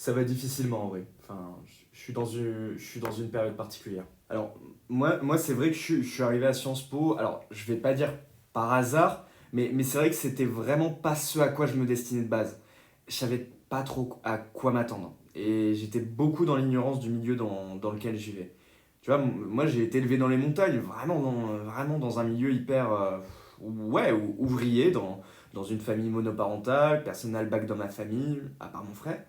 Ça va difficilement en vrai. Enfin, je suis dans une période particulière. Alors, moi c'est vrai que je suis arrivé à Sciences Po. Alors, je vais pas dire par hasard, mais c'est vrai que c'était vraiment pas ce à quoi je me destinais de base. Je savais pas trop à quoi m'attendre. Et j'étais beaucoup dans l'ignorance du milieu dans lequel je vivais. Tu vois, moi j'ai été élevé dans les montagnes, vraiment dans un milieu hyper ouais, ouvrier, dans une famille monoparentale, personne n'a le bac dans ma famille, à part mon frère.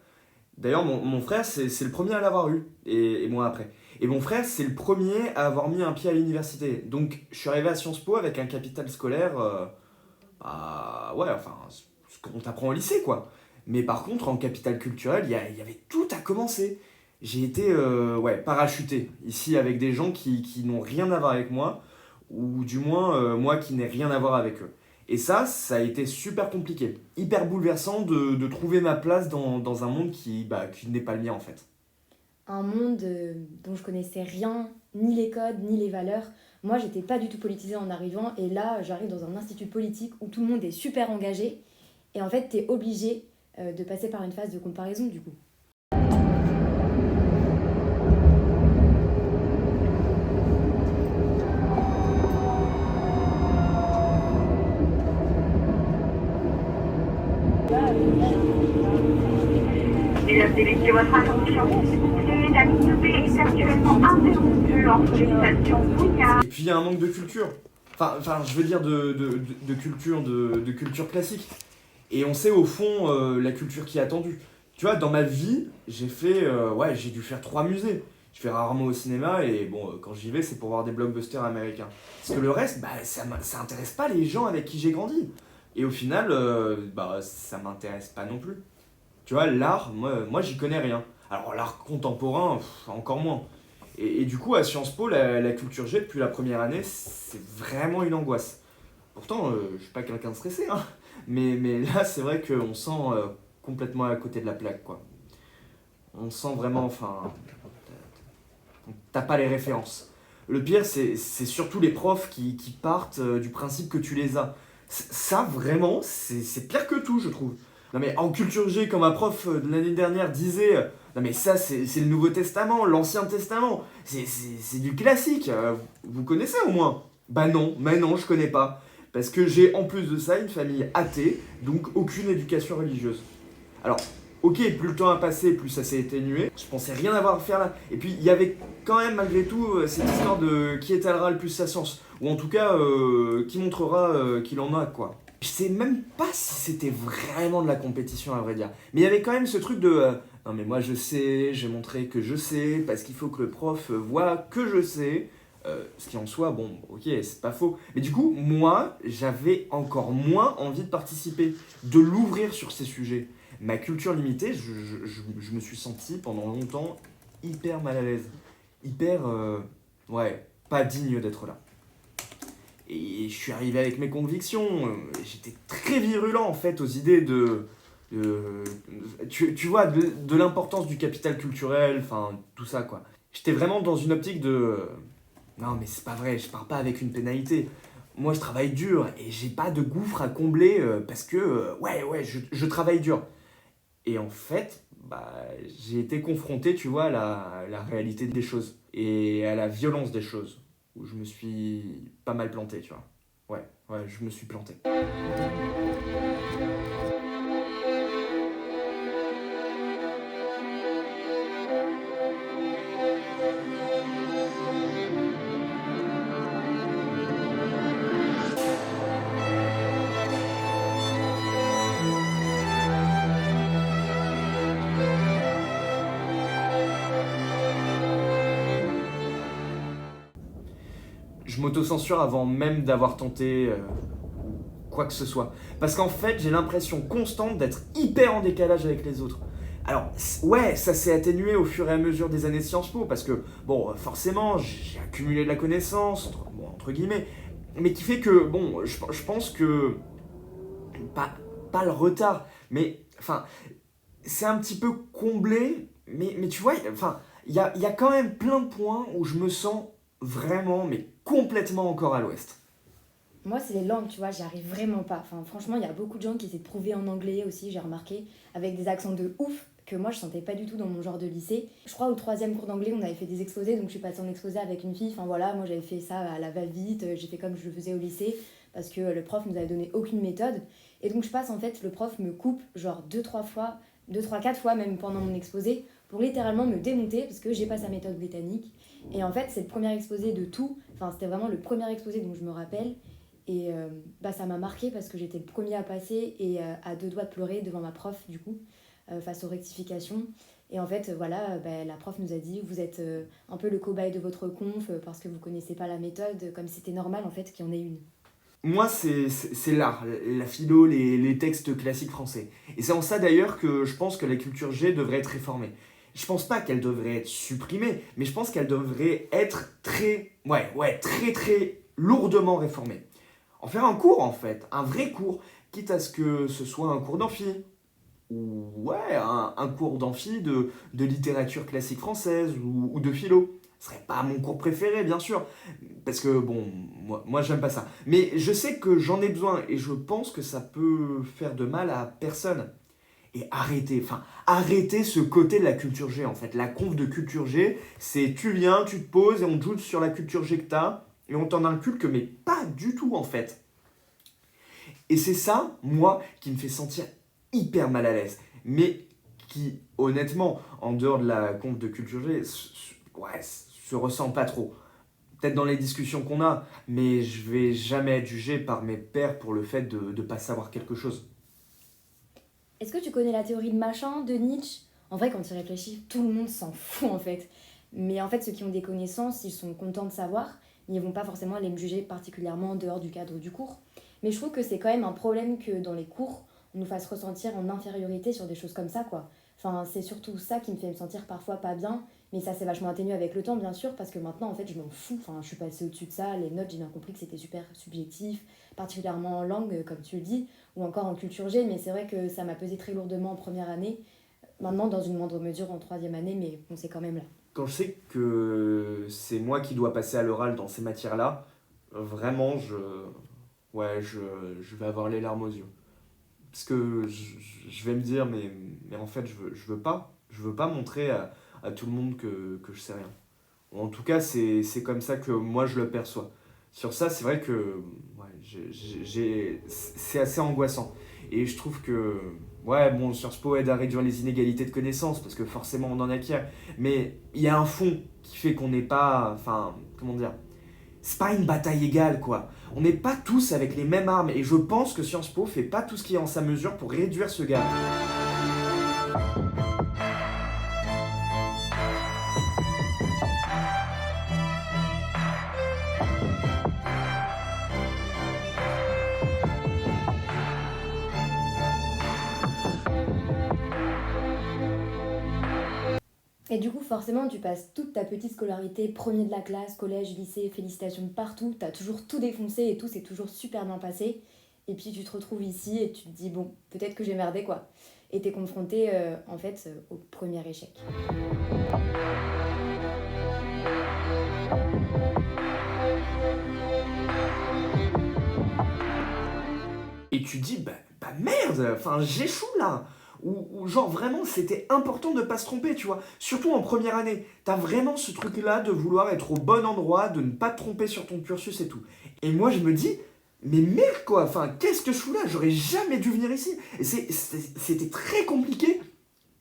D'ailleurs, mon frère, c'est le premier à l'avoir eu, et moi après. Et mon frère, c'est le premier à avoir mis un pied à l'université. Donc, je suis arrivé à Sciences Po avec un capital scolaire, ouais, enfin, ce qu'on t'apprend au lycée, quoi. Mais par contre, en capital culturel, il y avait tout à commencer. J'ai été, ouais, parachuté, ici, avec des gens qui n'ont rien à voir avec moi, ou du moins, moi qui n'ai rien à voir avec eux. Et ça a été super compliqué, hyper bouleversant de trouver ma place dans un monde qui n'est pas le mien en fait. Un monde dont je connaissais rien, ni les codes, ni les valeurs. Moi, j'étais pas du tout politisée en arrivant, et là, j'arrive dans un institut politique où tout le monde est super engagé, et en fait, t'es obligé de passer par une phase de comparaison du coup. Mesdames et messieurs, votre attention, s'il vous plaît, la ligne B est actuellement interrompue entre les stations Bougnat. Et puis il y a un manque de culture, enfin je veux dire de culture classique. Et on sait au fond la culture qui est attendue. Tu vois, dans ma vie, ouais, j'ai dû faire 3 musées. Je vais rarement au cinéma et bon, quand j'y vais, c'est pour voir des blockbusters américains. Parce que le reste, bah, ça intéresse pas les gens avec qui j'ai grandi. Et au final, bah, ça m'intéresse pas non plus. Tu vois, l'art, moi j'y connais rien. Alors l'art contemporain, encore moins. Et du coup, à Sciences Po, la culture G, depuis la première année, c'est vraiment une angoisse. Pourtant, je suis pas quelqu'un de stressé, hein. Mais là, c'est vrai qu'on sent complètement à côté de la plaque, quoi. On sent vraiment, enfin, t'as pas les références. Le pire, c'est surtout les profs qui partent du principe que tu les as. Ça, vraiment, c'est pire que tout, je trouve. Non mais en culture G, comme un prof de l'année dernière disait, non mais ça, c'est le Nouveau Testament, l'Ancien Testament. C'est du classique. Vous connaissez au moins? Bah non, mais non, je connais pas. Parce que j'ai en plus de ça une famille athée, donc aucune éducation religieuse. Alors, ok, plus le temps a passé, plus ça s'est atténué. Je pensais rien avoir à faire là. Et puis, il y avait quand même, malgré tout, cette histoire de qui étalera le plus sa science. Ou en tout cas, qui montrera qu'il en a, quoi. Je sais même pas si c'était vraiment de la compétition, à vrai dire. Mais il y avait quand même ce truc de non, mais moi je sais, j'ai montré que je sais, parce qu'il faut que le prof voit que je sais. Ce qui en soi, bon, ok, c'est pas faux. Mais du coup, moi, j'avais encore moins envie de participer, de l'ouvrir sur ces sujets. Ma culture limitée, je me suis senti pendant longtemps hyper mal à l'aise. Hyper, ouais, pas digne d'être là. Et je suis arrivé avec mes convictions. J'étais très virulent en fait aux idées de- tu vois, de l'importance du capital culturel, enfin tout ça quoi. J'étais vraiment dans une optique de non mais c'est pas vrai, je pars pas avec une pénalité. Moi je travaille dur et j'ai pas de gouffre à combler parce que ouais, je travaille dur. Et en fait, bah, j'ai été confronté, tu vois, à la réalité des choses et à la violence des choses, où je me suis pas mal planté, tu vois. Ouais, je me suis planté. Je m'autocensure avant même d'avoir tenté quoi que ce soit. Parce qu'en fait, j'ai l'impression constante d'être hyper en décalage avec les autres. Alors, ouais, ça s'est atténué au fur et à mesure des années de Sciences Po, parce que, bon, forcément, j'ai accumulé de la connaissance, entre guillemets, mais qui fait que, bon, je pense que, pas, pas le retard, mais, enfin, c'est un petit peu comblé, mais tu vois, enfin, il y a quand même plein de points où je me sens vraiment, mais complètement encore à l'ouest. Moi, c'est les langues, tu vois, j'y arrive vraiment pas. Enfin, franchement, il y a beaucoup de gens qui essaient de prouver en anglais aussi, j'ai remarqué, avec des accents de ouf. que moi je sentais pas du tout dans mon genre de lycée. Je crois au 3e cours d'anglais on avait fait des exposés, donc je suis passée en exposé avec une fille, enfin voilà, moi j'avais fait ça à la va-vite, j'ai fait comme je le faisais au lycée, parce que le prof nous avait donné aucune méthode. Et donc je passe en fait, le prof me coupe genre 4 fois même pendant mon exposé, pour littéralement me démonter, parce que j'ai pas sa méthode britannique. Et en fait c'est le premier exposé de tout, enfin c'était vraiment le premier exposé dont je me rappelle. Et ça m'a marqué parce que j'étais le premier à passer et à 2 doigts de pleurer devant ma prof du coup, face aux rectifications. Et en fait la prof nous a dit vous êtes un peu le cobaye de votre conf parce que vous connaissez pas la méthode, comme c'était normal en fait qu'il y en ait une. Moi, c'est l'art, la philo, les textes classiques français. Et c'est en ça d'ailleurs que je pense que la culture G devrait être réformée. Je pense pas qu'elle devrait être supprimée, mais je pense qu'elle devrait être très lourdement réformée. En faire un cours en fait, un vrai cours, quitte à ce que ce soit un cours d'amphi. Ou un cours d'amphi de littérature classique française ou de philo. Ce serait pas mon cours préféré, bien sûr, parce que bon, moi j'aime pas ça. Mais je sais que j'en ai besoin et je pense que ça peut faire de mal à personne. Et arrêtez ce côté de la culture G en fait. La conf de culture G, c'est tu viens, tu te poses et on te joue sur la culture G que t'as et on t'en inculque, mais pas du tout en fait. Et c'est ça, moi, qui me fait sentir hyper mal à l'aise. Mais qui, honnêtement, en dehors de la conf de culture G, se ressent pas trop. Peut-être dans les discussions qu'on a, mais je vais jamais être jugé par mes pairs pour le fait de ne pas savoir quelque chose. Est-ce que tu connais la théorie de machin de Nietzsche? En vrai, quand tu réfléchis, tout le monde s'en fout en fait. Mais en fait, ceux qui ont des connaissances, ils sont contents de savoir, mais ils vont pas forcément aller me juger particulièrement en dehors du cadre du cours. Mais je trouve que c'est quand même un problème que dans les cours, on nous fasse ressentir en infériorité sur des choses comme ça, quoi. Enfin, c'est surtout ça qui me fait me sentir parfois pas bien, mais ça s'est vachement atténué avec le temps, bien sûr, parce que maintenant, en fait, je m'en fous. Enfin, je suis passée au-dessus de ça, les notes, j'ai bien compris que c'était super subjectif, particulièrement en langue, comme tu le dis, ou encore en culture G, mais c'est vrai que ça m'a pesé très lourdement en première année, maintenant dans une moindre mesure en 3e année, mais on sait quand même là. Quand je sais que c'est moi qui dois passer à l'oral dans ces matières-là, vraiment, je vais avoir les larmes aux yeux. Parce que je vais me dire, mais en fait, je veux pas. Je veux pas montrer à tout le monde que je sais rien. En tout cas, c'est comme ça que moi, je le perçois. Sur ça, c'est vrai que c'est assez angoissant. Et je trouve que, Sciences Po aide à réduire les inégalités de connaissances, parce que forcément, on en acquiert. Mais il y a un fond qui fait qu'on n'est pas, comment dire, c'est pas une bataille égale, quoi. On n'est pas tous avec les mêmes armes, et je pense que Sciences Po fait pas tout ce qui est en sa mesure pour réduire ce gap. Et du coup, forcément, tu passes toute ta petite scolarité, premier de la classe, collège, lycée, félicitations partout, t'as toujours tout défoncé et tout s'est toujours super bien passé. Et puis tu te retrouves ici et tu te dis, bon, peut-être que j'ai merdé, quoi. Et t'es confronté, au premier échec. Et tu dis, merde, j'échoue là. Ou genre vraiment, c'était important de pas se tromper, tu vois. Surtout en première année. T'as vraiment ce truc-là de vouloir être au bon endroit, de ne pas te tromper sur ton cursus et tout. Et moi, je me dis, mais merde quoi, qu'est-ce que je fous là? J'aurais jamais dû venir ici. Et c'était très compliqué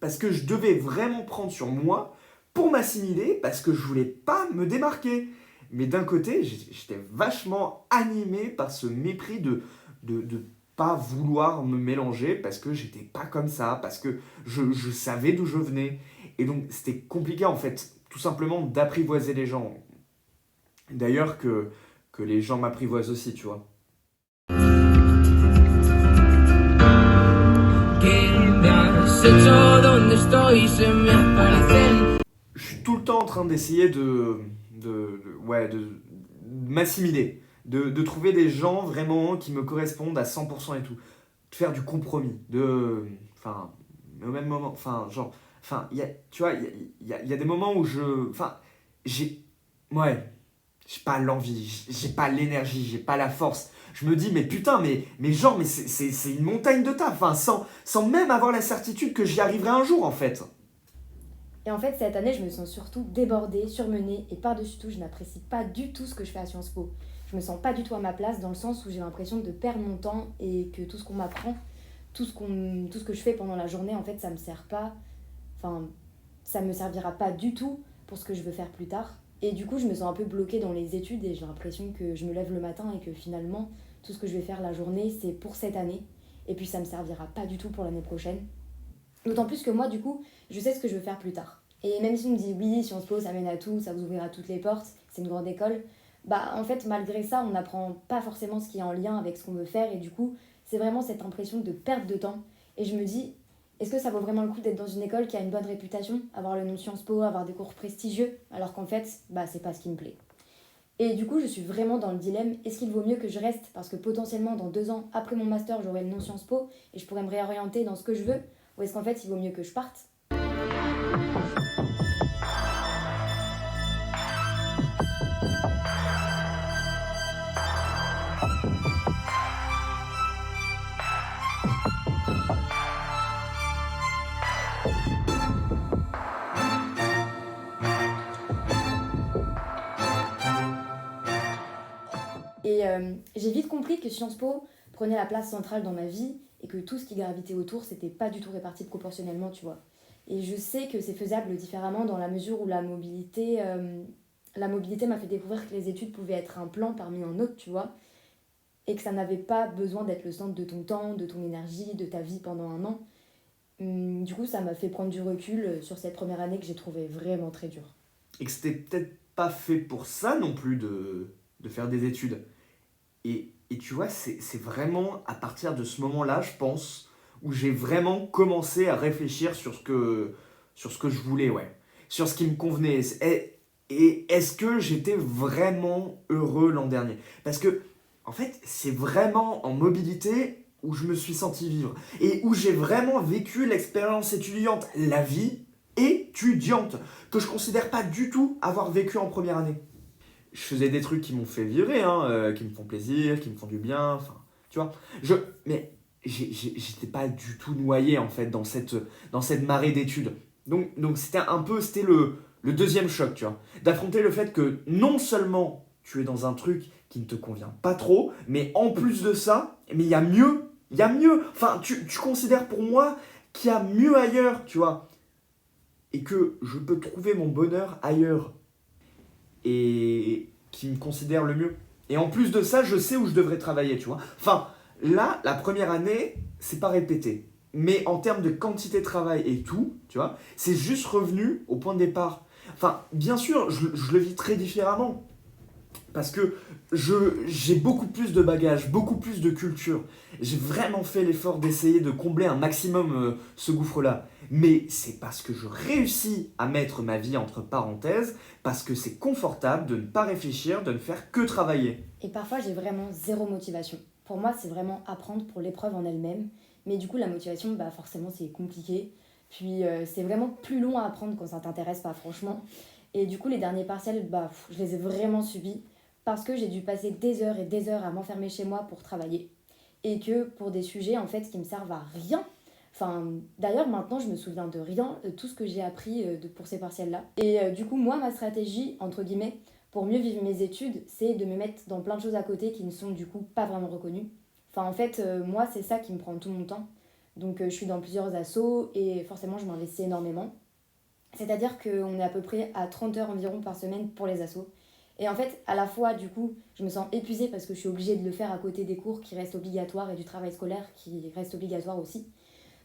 parce que je devais vraiment prendre sur moi pour m'assimiler parce que je voulais pas me démarquer. Mais d'un côté, j'étais vachement animé par ce mépris de pas vouloir me mélanger parce que j'étais pas comme ça, parce que je savais d'où je venais. Et donc c'était compliqué en fait, tout simplement d'apprivoiser les gens. D'ailleurs que les gens m'apprivoisent aussi, tu vois. Je suis tout le temps en train d'essayer de m'assimiler. De trouver des gens vraiment qui me correspondent à 100% et tout. De faire du compromis. Mais au même moment, tu vois, il y a des moments où j'ai pas l'envie, j'ai pas l'énergie, j'ai pas la force je me dis, mais putain, mais genre, mais c'est une montagne de taf, enfin, sans même avoir la certitude que j'y arriverai un jour, en fait. Et en fait, cette année, je me sens surtout débordée, surmenée, et par-dessus tout, je n'apprécie pas du tout ce que je fais à Sciences Po. Je me sens pas du tout à ma place, dans le sens où j'ai l'impression de perdre mon temps, et que tout ce qu'on m'apprend, tout ce que je fais pendant la journée, en fait, ça me sert pas, enfin, ça me servira pas du tout pour ce que je veux faire plus tard. Et du coup, je me sens un peu bloquée dans les études, et j'ai l'impression que je me lève le matin, et que finalement, tout ce que je vais faire la journée, c'est pour cette année, et puis ça me servira pas du tout pour l'année prochaine. D'autant plus que moi, du coup, je sais ce que je veux faire plus tard. Et même si on me dit oui, Sciences Po, ça mène à tout, ça vous ouvrira toutes les portes, c'est une grande école, bah en fait, malgré ça, on n'apprend pas forcément ce qui est en lien avec ce qu'on veut faire, et du coup, c'est vraiment cette impression de perte de temps. Et je me dis, est-ce que ça vaut vraiment le coup d'être dans une école qui a une bonne réputation, avoir le nom Sciences Po, avoir des cours prestigieux, alors qu'en fait, bah c'est pas ce qui me plaît. Et du coup, je suis vraiment dans le dilemme, est-ce qu'il vaut mieux que je reste, parce que potentiellement, dans 2 ans, après mon master, j'aurai le nom Sciences Po, et je pourrais me réorienter dans ce que je veux, ou est-ce qu'en fait, il vaut mieux que je parte? Et j'ai vite compris que Sciences Po prenait la place centrale dans ma vie et que tout ce qui gravitait autour, c'était pas du tout réparti proportionnellement, tu vois. Et je sais que c'est faisable différemment dans la mesure où la mobilité m'a fait découvrir que les études pouvaient être un plan parmi un autre, tu vois, et que ça n'avait pas besoin d'être le centre de ton temps, de ton énergie, de ta vie pendant un an. Du coup, ça m'a fait prendre du recul sur cette première année que j'ai trouvée vraiment très dure. Et que c'était peut-être pas fait pour ça non plus de faire des études. Et tu vois, c'est vraiment à partir de ce moment-là, je pense, où j'ai vraiment commencé à réfléchir sur ce que je voulais, ouais. Sur ce qui me convenait. Et est-ce que j'étais vraiment heureux l'an dernier? Parce que, en fait, c'est vraiment en mobilité où je me suis senti vivre. Et où j'ai vraiment vécu l'expérience étudiante, la vie étudiante, que je considère pas du tout avoir vécu en première année. Je faisais des trucs qui m'ont fait vibrer, qui me font plaisir, qui me font du bien, enfin, tu vois. Mais j'étais pas du tout noyé, en fait, dans cette marée d'études. Donc c'était le deuxième choc, tu vois. D'affronter le fait que non seulement tu es dans un truc qui ne te convient pas trop, mais en plus de ça, mais il y a mieux. Il y a mieux. Enfin, tu considères pour moi qu'il y a mieux ailleurs, tu vois. Et que je peux trouver mon bonheur ailleurs. Et qui me considère le mieux. Et en plus de ça, je sais où je devrais travailler, tu vois. Enfin, là, la première année, c'est pas répété. Mais en termes de quantité de travail et tout, tu vois, c'est juste revenu au point de départ. Enfin, bien sûr, je le vis très différemment. Parce que j'ai beaucoup plus de bagages, beaucoup plus de culture. J'ai vraiment fait l'effort d'essayer de combler un maximum ce gouffre-là. Mais c'est parce que je réussis à mettre ma vie entre parenthèses, parce que c'est confortable de ne pas réfléchir, de ne faire que travailler. Et parfois, j'ai vraiment zéro motivation. Pour moi, c'est vraiment apprendre pour l'épreuve en elle-même. Mais du coup, la motivation, bah forcément, c'est compliqué. Puis, c'est vraiment plus long à apprendre quand ça t'intéresse pas, franchement. Et du coup, les derniers partiels, bah, je les ai vraiment subis. Parce que j'ai dû passer des heures et des heures à m'enfermer chez moi pour travailler. Et que pour des sujets, en fait, qui me servent à rien. Enfin, d'ailleurs, maintenant, je me souviens de rien, de tout ce que j'ai appris pour ces partiels-là. Et du coup, moi, ma stratégie, entre guillemets, pour mieux vivre mes études, c'est de me mettre dans plein de choses à côté qui ne sont du coup pas vraiment reconnues. Enfin, en fait, moi, c'est ça qui me prend tout mon temps. Donc, je suis dans plusieurs assos et forcément, je m'investis énormément. C'est-à-dire qu'on est à peu près à 30 heures environ par semaine pour les assos. Et en fait, à la fois, du coup, je me sens épuisée parce que je suis obligée de le faire à côté des cours qui restent obligatoires et du travail scolaire qui reste obligatoire aussi.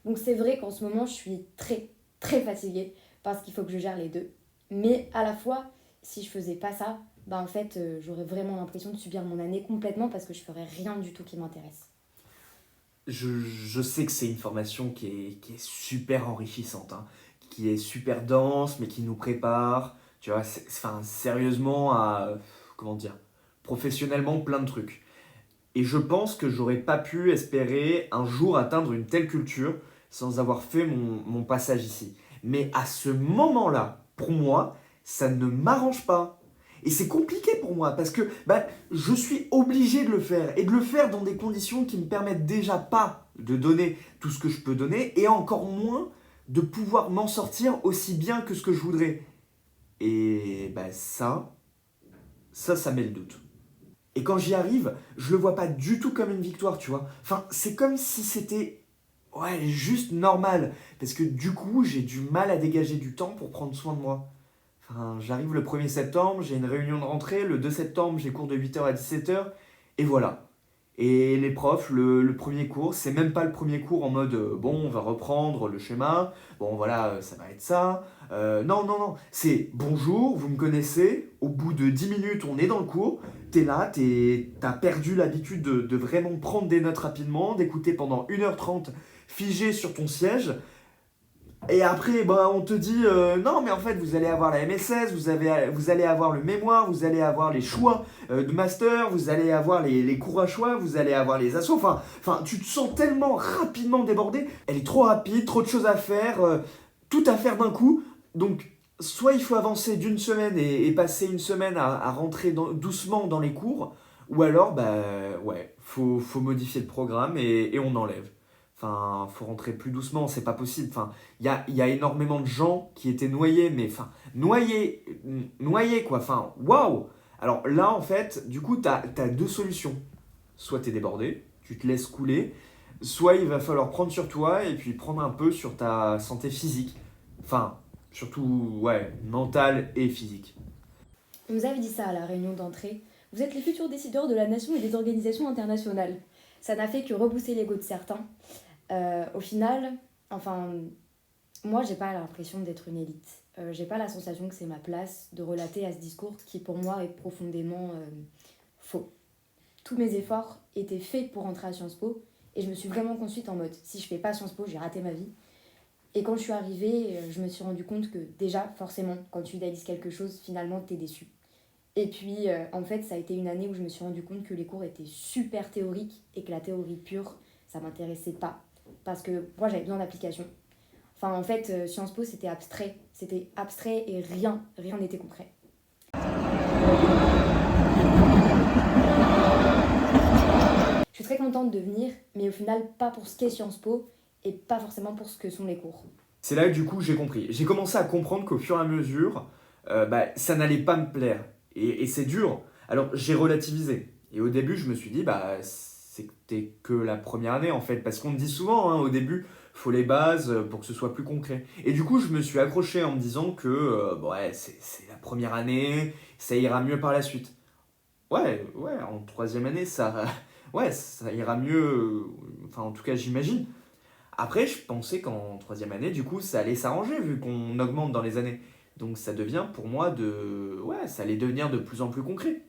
Donc c'est vrai qu'en ce moment, je suis très, très fatiguée parce qu'il faut que je gère les deux. Mais à la fois, si je faisais pas ça, bah en fait, j'aurais vraiment l'impression de subir mon année complètement parce que je ferais rien du tout qui m'intéresse. Je sais que c'est une formation qui est super enrichissante, hein, qui est super dense, mais qui nous prépare, tu vois, enfin, sérieusement à, comment dire, professionnellement plein de trucs. Et je pense que j'aurais pas pu espérer un jour atteindre une telle culture sans avoir fait mon passage ici. Mais à ce moment-là, pour moi, ça ne m'arrange pas. Et c'est compliqué pour moi parce que je suis obligé de le faire et de le faire dans des conditions qui me permettent déjà pas de donner tout ce que je peux donner et encore moins de pouvoir m'en sortir aussi bien que ce que je voudrais. Et ça met le doute. Et quand j'y arrive, je le vois pas du tout comme une victoire, tu vois. Enfin, c'est comme si c'était juste normal. Parce que du coup, j'ai du mal à dégager du temps pour prendre soin de moi. Enfin, j'arrive le 1er septembre, j'ai une réunion de rentrée, le 2 septembre, j'ai cours de 8h à 17h, et voilà. Et les profs, le premier cours, c'est même pas le premier cours en mode bon, on va reprendre le schéma, bon voilà, ça va être ça. Non, c'est bonjour, vous me connaissez, au bout de 10 minutes, on est dans le cours, t'es là, t'as perdu l'habitude de vraiment prendre des notes rapidement, d'écouter pendant 1h30 figé sur ton siège. Et après, on te dit non, mais en fait, vous allez avoir la MSS, vous allez avoir le mémoire, vous allez avoir les choix de master, vous allez avoir les cours à choix, vous allez avoir les assos. Enfin, tu te sens tellement rapidement débordé. Elle est trop rapide, trop de choses à faire, tout à faire d'un coup. Donc, soit il faut avancer d'une semaine et passer une semaine à rentrer doucement dans les cours, ou alors, faut modifier le programme et on enlève. Enfin, faut rentrer plus doucement, c'est pas possible. Enfin, il y a énormément de gens qui étaient noyés, mais enfin, noyés quoi. Enfin, waouh! Alors là, en fait, du coup, t'as deux solutions. Soit t'es débordé, tu te laisses couler, soit il va falloir prendre sur toi et puis prendre un peu sur ta santé physique. Enfin, surtout, mentale et physique. On nous avait dit ça à la réunion d'entrée. Vous êtes les futurs décideurs de la nation et des organisations internationales. Ça n'a fait que repousser l'ego de certains. Au final, moi j'ai pas l'impression d'être une élite. J'ai pas la sensation que c'est ma place de relater à ce discours qui pour moi est profondément faux. Tous mes efforts étaient faits pour rentrer à Sciences Po et je me suis vraiment construite en mode si je fais pas Sciences Po, j'ai raté ma vie. Et quand je suis arrivée, je me suis rendu compte que déjà, forcément, quand tu idéalises quelque chose, finalement t'es déçu. Et puis, en fait, ça a été une année où je me suis rendu compte que les cours étaient super théoriques et que la théorie pure, ça m'intéressait pas. Parce que moi, j'avais besoin d'application. Enfin, en fait, Sciences Po, c'était abstrait. C'était abstrait et rien n'était concret. Je suis très contente de venir, mais au final, pas pour ce qu'est Sciences Po et pas forcément pour ce que sont les cours. C'est là que du coup j'ai compris. J'ai commencé à comprendre qu'au fur et à mesure, ça n'allait pas me plaire. Et c'est dur. Alors j'ai relativisé. Et au début, je me suis dit, c'était que la première année en fait. Parce qu'on me dit souvent, au début, faut les bases pour que ce soit plus concret. Et du coup, je me suis accroché en me disant que c'est la première année, ça ira mieux par la suite. Ouais, en troisième année, ça ira mieux. Enfin, en tout cas, j'imagine. Après, je pensais qu'en troisième année, du coup, ça allait s'arranger vu qu'on augmente dans les années. Donc ça devient pour moi ça allait devenir de plus en plus concret.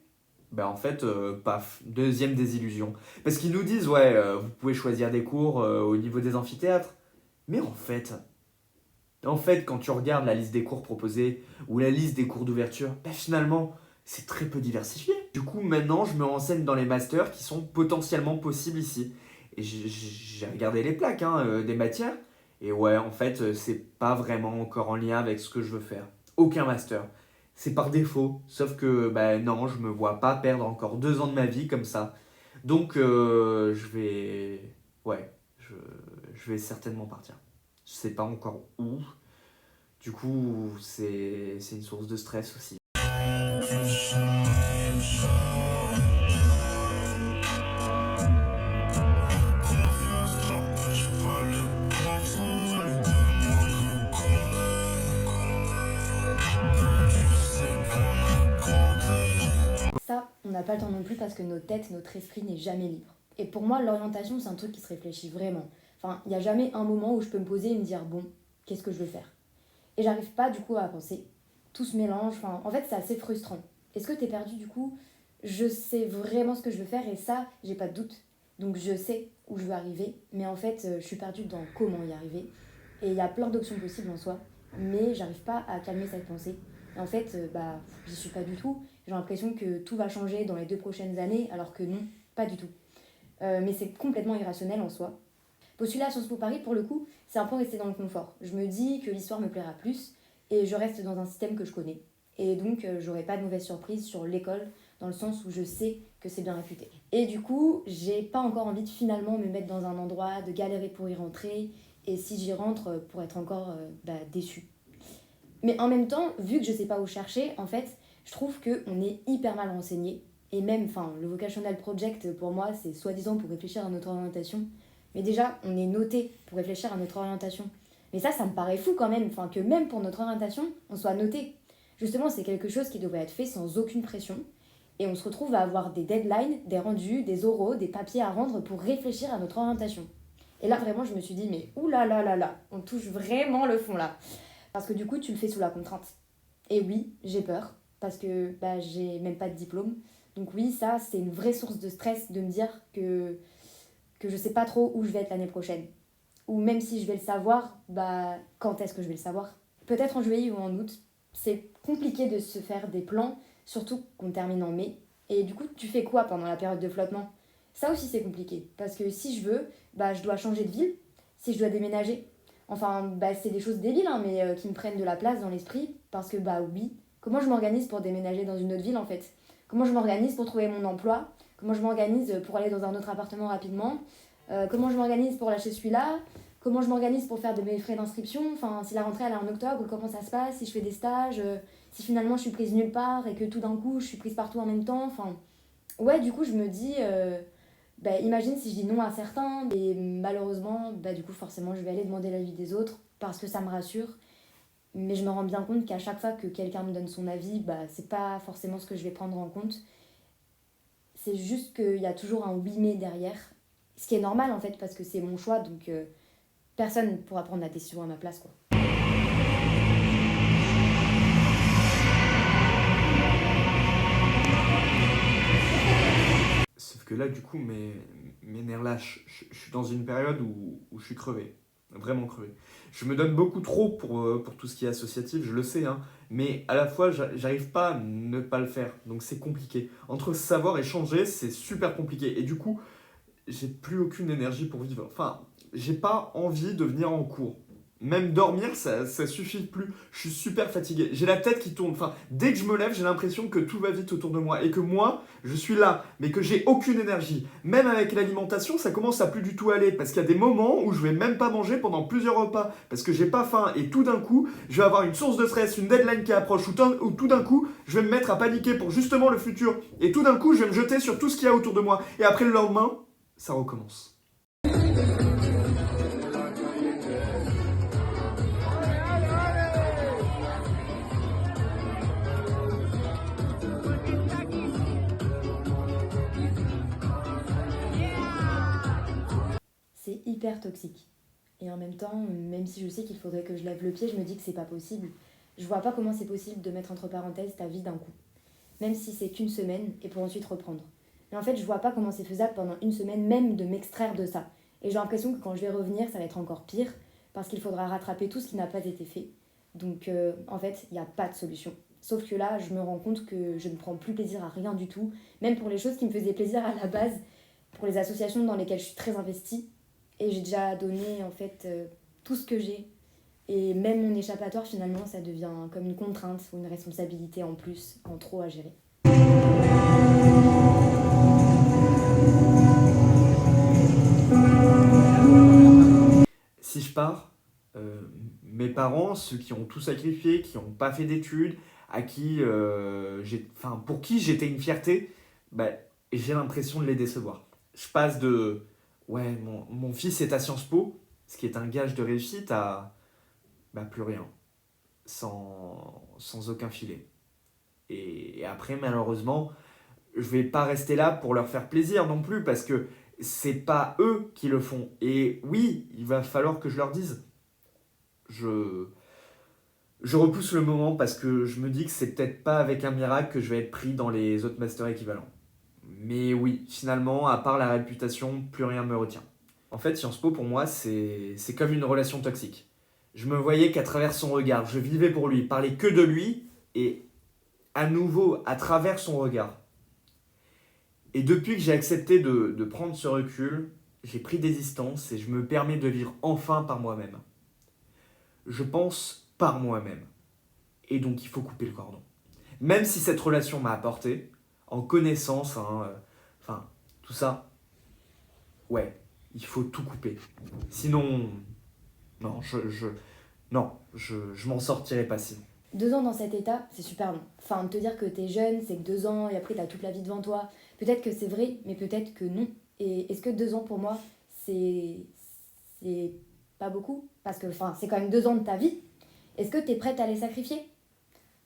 En fait, paf, deuxième désillusion. Parce qu'ils nous disent, vous pouvez choisir des cours au niveau des amphithéâtres. Mais en fait, quand tu regardes la liste des cours proposés ou la liste des cours d'ouverture, finalement, c'est très peu diversifié. Du coup, maintenant, je me renseigne dans les masters qui sont potentiellement possibles ici. Et j'ai regardé les plaques des matières. Et en fait, c'est pas vraiment encore en lien avec ce que je veux faire. Aucun master. C'est par défaut. Sauf que, non, je me vois pas perdre encore 2 ans de ma vie comme ça. Donc, je vais certainement partir. Je sais pas encore où. Du coup, c'est une source de stress aussi. Ça, on n'a pas le temps non plus parce que nos têtes, notre esprit n'est jamais libre. Et pour moi, l'orientation, c'est un truc qui se réfléchit vraiment. Enfin, il n'y a jamais un moment où je peux me poser et me dire, bon, qu'est-ce que je veux faire? Et j'arrive pas du coup à penser. Tout se mélange, en fait, c'est assez frustrant. Est-ce que t'es perdu du coup? Je sais vraiment ce que je veux faire et ça, j'ai pas de doute. Donc je sais où je veux arriver, mais en fait, je suis perdue dans comment y arriver. Et il y a plein d'options possibles en soi, mais j'arrive pas à calmer cette pensée. Et en fait, j'y suis pas du tout. J'ai l'impression que tout va changer dans les 2 prochaines années, alors que non, pas du tout. Mais c'est complètement irrationnel en soi. Postuler à Sciences Po Paris, pour le coup, c'est un peu rester dans le confort. Je me dis que l'histoire me plaira plus et je reste dans un système que je connais. Et donc, j'aurai pas de mauvaise surprise sur l'école, dans le sens où je sais que c'est bien réputé. Et du coup, j'ai pas encore envie de finalement me mettre dans un endroit, de galérer pour y rentrer, et si j'y rentre, pour être encore déçue. Mais en même temps, vu que je sais pas où chercher, en fait, je trouve qu'on est hyper mal renseigné. Et même, le Vocational Project, pour moi, c'est soi-disant pour réfléchir à notre orientation. Mais déjà, on est noté pour réfléchir à notre orientation. Mais ça me paraît fou quand même, que même pour notre orientation, on soit noté. Justement, c'est quelque chose qui devrait être fait sans aucune pression. Et on se retrouve à avoir des deadlines, des rendus, des oraux, des papiers à rendre pour réfléchir à notre orientation. Et là, vraiment, je me suis dit, mais oulala, on touche vraiment le fond là. Parce que du coup, tu le fais sous la contrainte. Et oui, j'ai peur, parce que j'ai même pas de diplôme. Donc oui, ça, c'est une vraie source de stress de me dire que je sais pas trop où je vais être l'année prochaine. Ou même si je vais le savoir, quand est-ce que je vais le savoir? Peut-être en juillet ou en août. C'est compliqué de se faire des plans, surtout qu'on termine en mai. Et du coup, tu fais quoi pendant la période de flottement? Ça aussi, c'est compliqué. Parce que si je veux, je dois changer de ville, si je dois déménager. C'est des choses débiles, mais qui me prennent de la place dans l'esprit. Parce que, oui, comment je m'organise pour déménager dans une autre ville, en fait? Comment je m'organise pour trouver mon emploi? Comment je m'organise pour aller dans un autre appartement rapidement? Comment je m'organise pour lâcher celui-là? Comment je m'organise pour faire de mes frais d'inscription? Si la rentrée elle est en octobre, comment ça se passe? Si je fais des stages, si finalement je suis prise nulle part et que tout d'un coup je suis prise partout en même temps. Ouais, du coup je me dis, imagine si je dis non à certains, et malheureusement, du coup forcément je vais aller demander l'avis des autres parce que ça me rassure. Mais je me rends bien compte qu'à chaque fois que quelqu'un me donne son avis, c'est pas forcément ce que je vais prendre en compte. C'est juste qu'il y a toujours un oui mais derrière. Ce qui est normal en fait parce que c'est mon choix, donc personne ne pourra prendre la décision à ma place, quoi. Sauf que là, du coup, mes nerfs lâchent. Je suis dans une période où je suis crevé. Vraiment crevé. Je me donne beaucoup trop pour tout ce qui est associatif, je le sais, hein, mais à la fois, j'arrive pas à ne pas le faire. Donc c'est compliqué. Entre savoir et changer, c'est super compliqué. Et du coup, j'ai plus aucune énergie pour vivre. J'ai pas envie de venir en cours. Même dormir, ça suffit plus. Je suis super fatigué. J'ai la tête qui tourne. Dès que je me lève, j'ai l'impression que tout va vite autour de moi. Et que moi, je suis là, mais que j'ai aucune énergie. Même avec l'alimentation, ça commence à plus du tout aller. Parce qu'il y a des moments où je vais même pas manger pendant plusieurs repas. Parce que j'ai pas faim. Et tout d'un coup, je vais avoir une source de stress, une deadline qui approche. Ou tout d'un coup, je vais me mettre à paniquer pour justement le futur. Et tout d'un coup, je vais me jeter sur tout ce qu'il y a autour de moi. Et après le lendemain, ça recommence. C'est hyper toxique. Et en même temps, même si je sais qu'il faudrait que je lève le pied, je me dis que c'est pas possible. Je vois pas comment c'est possible de mettre entre parenthèses ta vie d'un coup. Même si c'est qu'une semaine et pour ensuite reprendre. Mais en fait, je vois pas comment c'est faisable pendant une semaine même de m'extraire de ça. Et j'ai l'impression que quand je vais revenir, ça va être encore pire parce qu'il faudra rattraper tout ce qui n'a pas été fait. Donc en fait, il n'y a pas de solution. Sauf que là, je me rends compte que je ne prends plus plaisir à rien du tout, même pour les choses qui me faisaient plaisir à la base, pour les associations dans lesquelles je suis très investie. Et j'ai déjà donné en fait tout ce que j'ai. Et même mon échappatoire, finalement, ça devient comme une contrainte ou une responsabilité en plus, en trop à gérer. Si je pars, mes parents, ceux qui ont tout sacrifié, qui n'ont pas fait d'études, à qui, pour qui j'étais une fierté, j'ai l'impression de les décevoir. Je passe de ouais, mon fils est à Sciences Po, ce qui est un gage de réussite, à plus rien, sans aucun filet. Et après, malheureusement, je vais pas rester là pour leur faire plaisir non plus, parce que c'est pas eux qui le font. Et oui, il va falloir que je leur dise. Je repousse le moment parce que je me dis que c'est peut-être pas avec un miracle que je vais être pris dans les autres masters équivalents. Mais oui, finalement, à part la réputation, plus rien ne me retient. En fait, Sciences Po, pour moi, c'est comme une relation toxique. Je me voyais qu'à travers son regard, je vivais pour lui, parlais que de lui, et à nouveau, à travers son regard. Et depuis que j'ai accepté de prendre ce recul, j'ai pris des distances et je me permets de vivre enfin par moi-même. Je pense par moi-même. Et donc, il faut couper le cordon. Même si cette relation m'a apporté, en connaissance, hein, enfin, tout ça, ouais, il faut tout couper. Sinon, non, je m'en sortirai pas sinon. 2 ans dans cet état, c'est super long. Enfin, te dire que t'es jeune, c'est que 2 ans et après t'as toute la vie devant toi. Peut-être que c'est vrai, mais peut-être que non. Et est-ce que 2 ans pour moi, c'est pas beaucoup? Parce que enfin, c'est quand même 2 ans de ta vie. Est-ce que t'es prête à les sacrifier?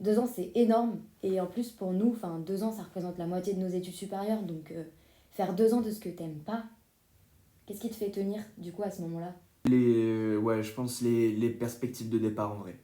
2 ans, c'est énorme. Et en plus, pour nous, enfin, 2 ans, ça représente la moitié de nos études supérieures. Donc, faire 2 ans de ce que t'aimes pas, qu'est-ce qui te fait tenir, du coup, à ce moment-là? Ouais, je pense les perspectives de départ en vrai.